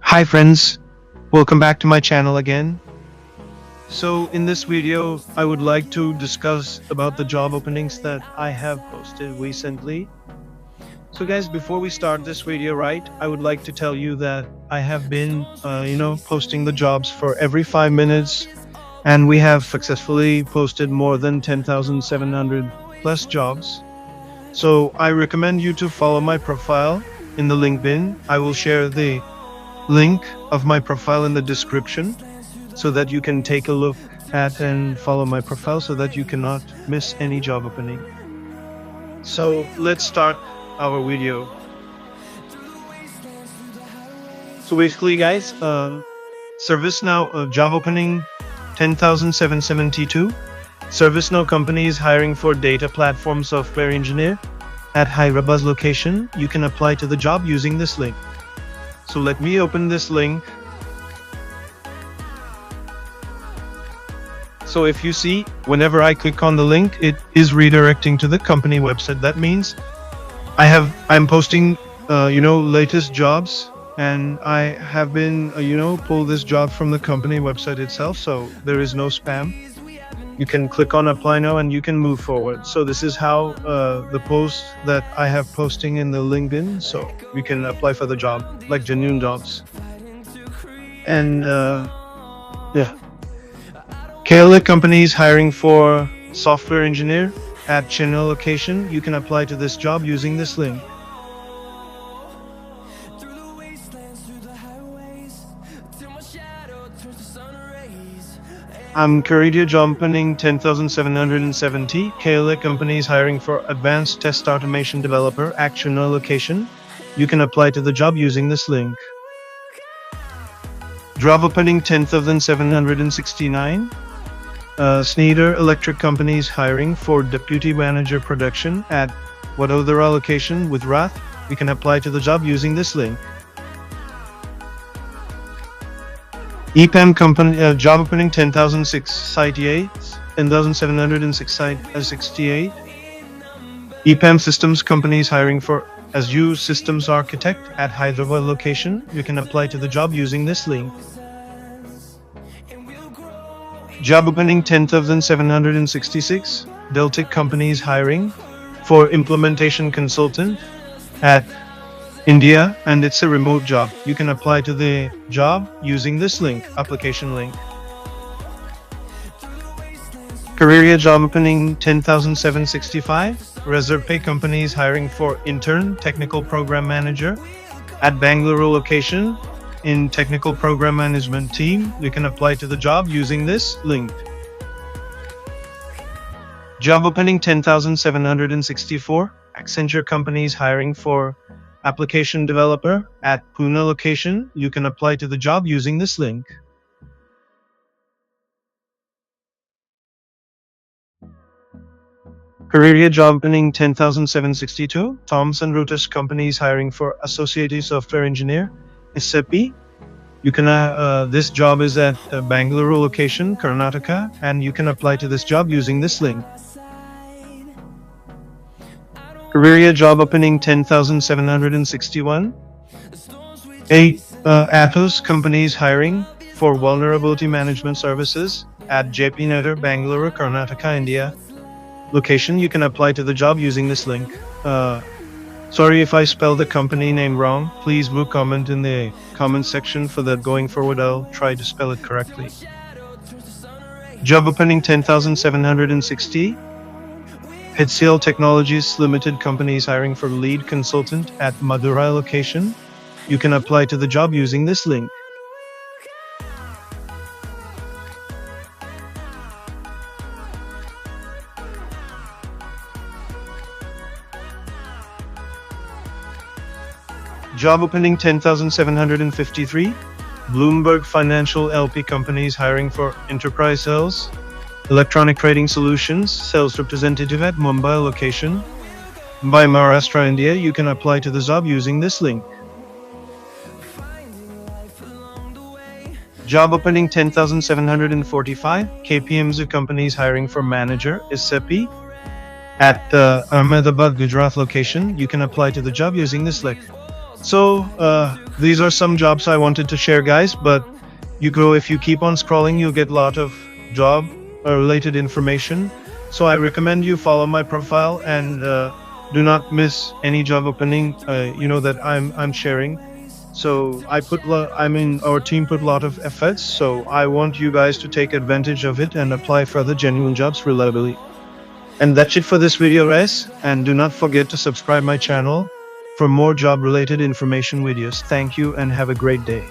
Hi friends, welcome back to my channel again. So in this video, I would like to discuss about the job openings that I have posted recently. So guys, before we start this video, right, I would like to tell you that I have been, posting the jobs for every 5 minutes, and we have successfully posted more than 10,700 plus jobs. So I recommend you to follow my profile in the LinkedIn. I will share the link of my profile in the description so that you can take a look at and follow my profile so that you cannot miss any job opening. So let's start our video. So basically guys, ServiceNow job opening 10,772. ServiceNow company is hiring for data platform software engineer at Hyderabad location. You can apply to the job using this link. So let me open this link. So if you see, whenever I click on the link, it is redirecting to the company website. That means I'm posting, latest jobs, and I have been, pull this job from the company website itself. So there is no spam. You can click on apply now and you can move forward. So this is how the post that I have posting in the LinkedIn. So you can apply for the job, like genuine jobs. And yeah. Careerya company is hiring for software engineer at Chennai location. You can apply to this job using this link. Careerya job opening 10,770. Careerya company is hiring for advanced test automation developer at Chennai location. You can apply to the job using this link. Job opening 10,769. Schneider Electric company is hiring for deputy manager production at Vadodara location with Rath. You can apply to the job using this link. EPAM company job opening 10,668, 10,768. EPAM Systems company is hiring for Azure Systems Architect at Hyderabad location. You can apply to the job using this link. Job opening 10,766. Deltic company is hiring for implementation consultant at India, and it's a remote job. You can apply to the job using this link, application link. Careerya job opening 10,765. Reserve company is hiring for intern technical program manager at Bangalore location in technical program management team. You can apply to the job using this link. Job opening 10,764. Accenture company is hiring for application developer at Pune location. You can apply to the job using this link. Careerya job opening 10,762. Thomson Reuters company is hiring for associate software engineer, SAP. You can this job is at Bangalore location, Karnataka, and you can apply to this job using this link. Careerya job opening 10,761. Atos company is hiring for vulnerability management services at JP Nagar, Bangalore, Karnataka, India location. You can apply to the job using this link. Sorry if I spell the company name wrong. Please do comment in the comment section for that. Going forward, I'll try to spell it correctly. Job opening 10,760. HCL Technologies Limited company is hiring for lead consultant at Madurai location. You can apply to the job using this link. Job opening 10,753. Bloomberg Financial LP company is hiring for enterprise sales, electronic trading solutions, sales representative at Mumbai location by Maharashtra, India. You can apply to the job using this link. Job opening 10,745. KPMG company is hiring for manager, SAP at Ahmedabad, Gujarat location. You can apply to the job using this link. So these are some jobs I wanted to share, guys. But you go if you keep on scrolling, you'll get a lot of job related information. So I recommend you follow my profile and do not miss any job opening. That I'm sharing. So I mean, our team put a lot of efforts. So I want you guys to take advantage of it and apply for the genuine jobs reliably. And that's it for this video, guys. And do not forget to subscribe my channel for more job related information videos. Thank you and have a great day.